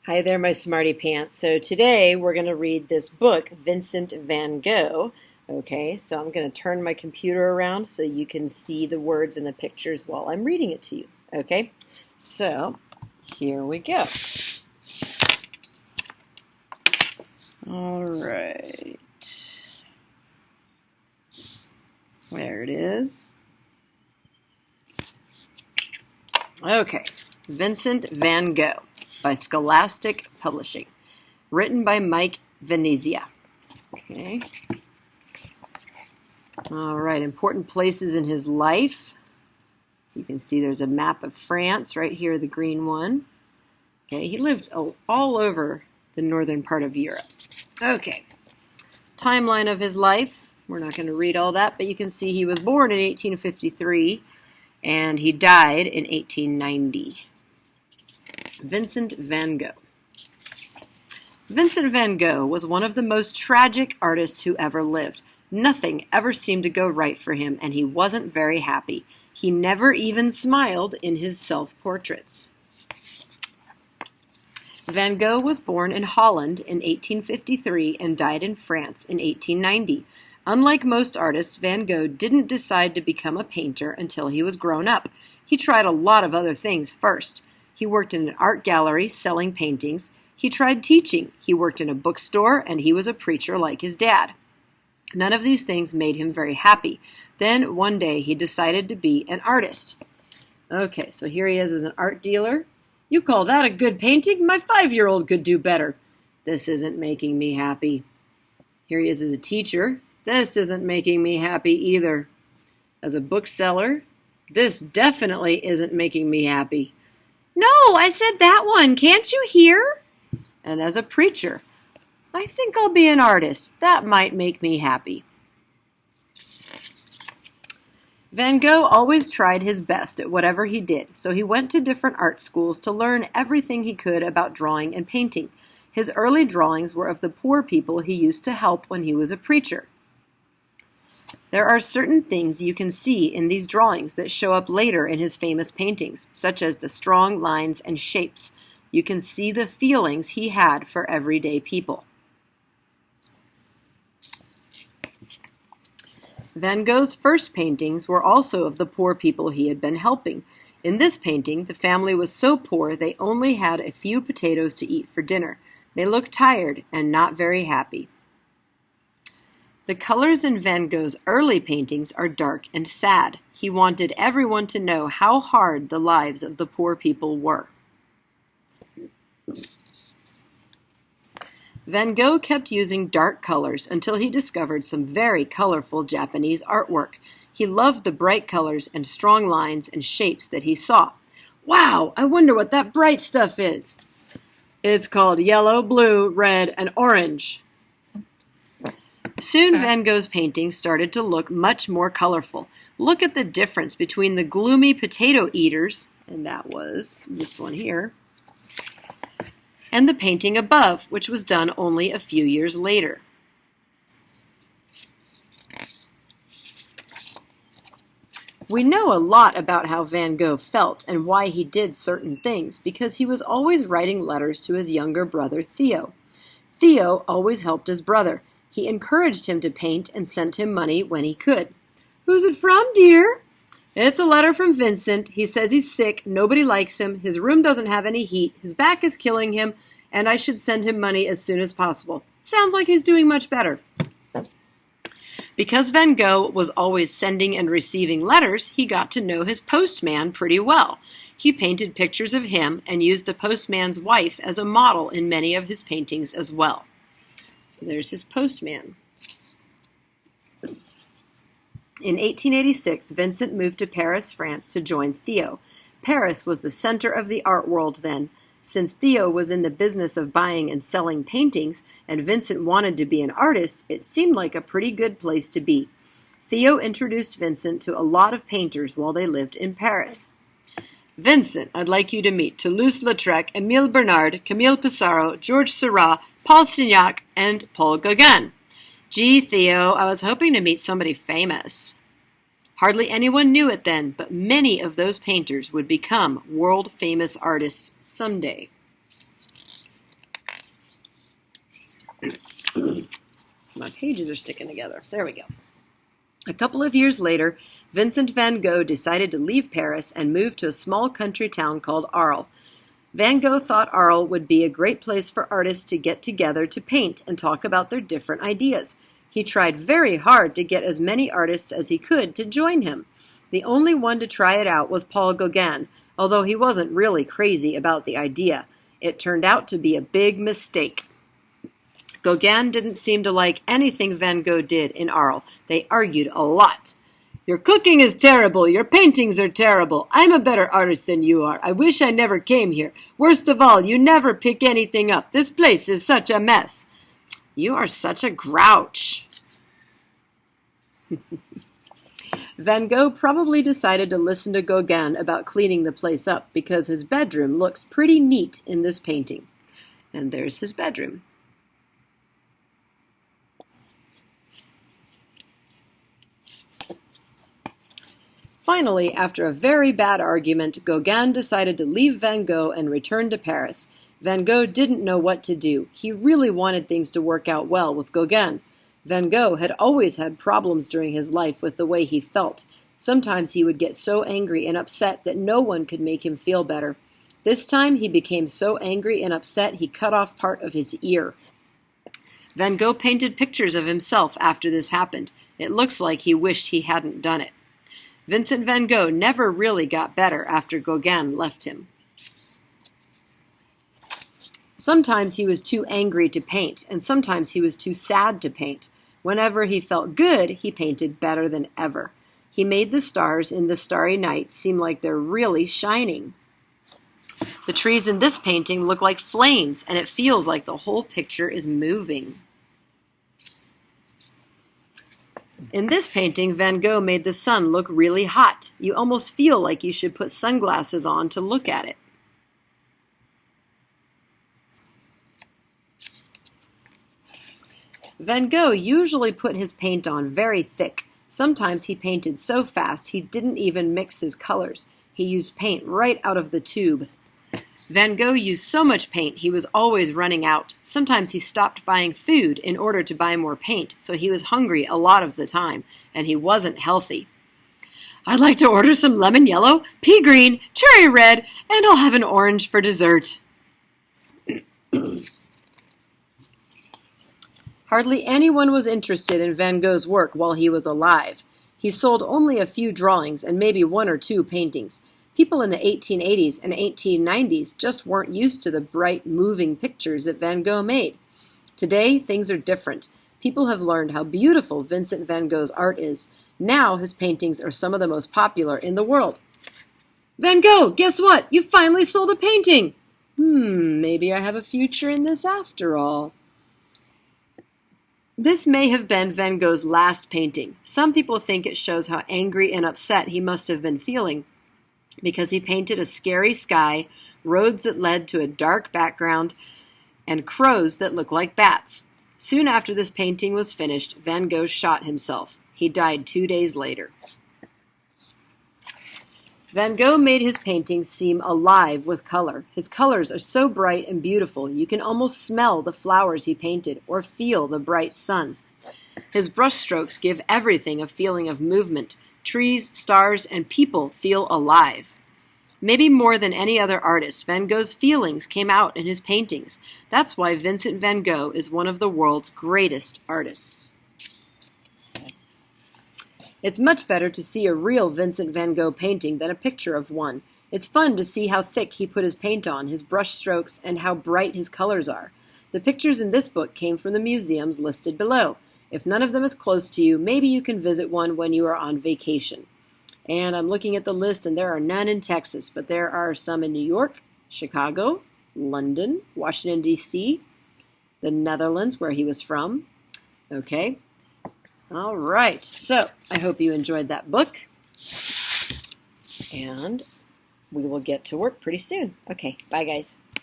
Hi there, my smarty pants. So today we're going to read this book, Vincent Van Gogh. Okay, so I'm going to turn my computer around so you can see the words and the pictures while I'm reading it to you. Okay, so here we go. All right. There it is. Okay, Vincent Van Gogh by Scholastic Publishing, written by Mike Venezia. Okay. All right, important places in his life. So you can see there's a map of France right here, the green one. Okay, he lived all over the northern part of Europe. Okay, timeline of his life. We're not going to read all that, but you can see he was born in 1853 and he died in 1890. Vincent Van Gogh. Vincent Van Gogh was one of the most tragic artists who ever lived. Nothing ever seemed to go right for him, and he wasn't very happy. He never even smiled in his self-portraits. Van Gogh was born in Holland in 1853 and died in France in 1890. Unlike most artists, Van Gogh didn't decide to become a painter until he was grown up. He tried a lot of other things first. He worked in an art gallery selling paintings. He tried teaching. He worked in a bookstore, and he was a preacher like his dad. None of these things made him very happy. Then one day he decided to be an artist. Okay, so here he is as an art dealer. You call that a good painting? My 5-year-old could do better. This isn't making me happy. Here he is as a teacher. This isn't making me happy either. As a bookseller, this definitely isn't making me happy. No, I said that one. Can't you hear? And as a preacher, I think I'll be an artist. That might make me happy. Van Gogh always tried his best at whatever he did, so he went to different art schools to learn everything he could about drawing and painting. His early drawings were of the poor people he used to help when he was a preacher. There are certain things you can see in these drawings that show up later in his famous paintings, such as the strong lines and shapes. You can see the feelings he had for everyday people. Van Gogh's first paintings were also of the poor people he had been helping. In this painting, the family was so poor they only had a few potatoes to eat for dinner. They looked tired and not very happy. The colors in Van Gogh's early paintings are dark and sad. He wanted everyone to know how hard the lives of the poor people were. Van Gogh kept using dark colors until he discovered some very colorful Japanese artwork. He loved the bright colors and strong lines and shapes that he saw. Wow, I wonder what that bright stuff is. It's called yellow, blue, red, and orange. Soon Van Gogh's paintings started to look much more colorful. Look at the difference between the gloomy potato eaters, and that was this one here, and the painting above, which was done only a few years later. We know a lot about how Van Gogh felt and why he did certain things because he was always writing letters to his younger brother Theo. Theo always helped his brother. He encouraged him to paint and sent him money when he could. Who's it from, dear? It's a letter from Vincent. He says he's sick, nobody likes him, his room doesn't have any heat, his back is killing him, and I should send him money as soon as possible. Sounds like he's doing much better. Because Van Gogh was always sending and receiving letters, he got to know his postman pretty well. He painted pictures of him and used the postman's wife as a model in many of his paintings as well. So there's his postman. In 1886, Vincent moved to Paris, France to join Theo. Paris was the center of the art world then. Since Theo was in the business of buying and selling paintings, and Vincent wanted to be an artist, it seemed like a pretty good place to be. Theo introduced Vincent to a lot of painters while they lived in Paris. Vincent, I'd like you to meet Toulouse-Lautrec, Émile Bernard, Camille Pissarro, Georges Seurat, Paul Signac, and Paul Gauguin. Gee, Theo, I was hoping to meet somebody famous. Hardly anyone knew it then, but many of those painters would become world-famous artists someday. My pages are sticking together. There we go. A couple of years later, Vincent Van Gogh decided to leave Paris and move to a small country town called Arles. Van Gogh thought Arles would be a great place for artists to get together to paint and talk about their different ideas. He tried very hard to get as many artists as he could to join him. The only one to try it out was Paul Gauguin, although he wasn't really crazy about the idea. It turned out to be a big mistake. Gauguin didn't seem to like anything Van Gogh did in Arles. They argued a lot. "Your cooking is terrible. Your paintings are terrible. I'm a better artist than you are. I wish I never came here. Worst of all, you never pick anything up. This place is such a mess." "You are such a grouch." Van Gogh probably decided to listen to Gauguin about cleaning the place up because his bedroom looks pretty neat in this painting. And there's his bedroom. Finally, after a very bad argument, Gauguin decided to leave Van Gogh and return to Paris. Van Gogh didn't know what to do. He really wanted things to work out well with Gauguin. Van Gogh had always had problems during his life with the way he felt. Sometimes he would get so angry and upset that no one could make him feel better. This time he became so angry and upset he cut off part of his ear. Van Gogh painted pictures of himself after this happened. It looks like he wished he hadn't done it. Vincent van Gogh never really got better after Gauguin left him. Sometimes he was too angry to paint, and sometimes he was too sad to paint. Whenever he felt good, he painted better than ever. He made the stars in the starry night seem like they're really shining. The trees in this painting look like flames, and it feels like the whole picture is moving. In this painting, Van Gogh made the sun look really hot. You almost feel like you should put sunglasses on to look at it. Van Gogh usually put his paint on very thick. Sometimes he painted so fast he didn't even mix his colors. He used paint right out of the tube. Van Gogh used so much paint he was always running out. Sometimes he stopped buying food in order to buy more paint, so he was hungry a lot of the time, and he wasn't healthy. "I'd like to order some lemon yellow, pea green, cherry red, and I'll have an orange for dessert." Hardly anyone was interested in Van Gogh's work while he was alive. He sold only a few drawings and maybe one or two paintings. People in the 1880s and 1890s just weren't used to the bright, moving pictures that Van Gogh made. Today, things are different. People have learned how beautiful Vincent van Gogh's art is. Now his paintings are some of the most popular in the world. "Van Gogh, guess what? You finally sold a painting!" Maybe I have a future in this after all. This may have been Van Gogh's last painting. Some people think it shows how angry and upset he must have been feeling, because he painted a scary sky, roads that led to a dark background, and crows that looked like bats. Soon after this painting was finished, Van Gogh shot himself. He died 2 days later. Van Gogh made his paintings seem alive with color. His colors are so bright and beautiful, you can almost smell the flowers he painted or feel the bright sun. His brushstrokes give everything a feeling of movement. Trees, stars, and people feel alive. Maybe more than any other artist, Van Gogh's feelings came out in his paintings. That's why Vincent van Gogh is one of the world's greatest artists. It's much better to see a real Vincent van Gogh painting than a picture of one. It's fun to see how thick he put his paint on, his brush strokes, and how bright his colors are. The pictures in this book came from the museums listed below. If none of them is close to you, maybe you can visit one when you are on vacation. And I'm looking at the list, and there are none in Texas, but there are some in New York, Chicago, London, Washington, D.C., the Netherlands, where he was from. Okay. All right. So I hope you enjoyed that book, and we will get to work pretty soon. Okay. Bye, guys.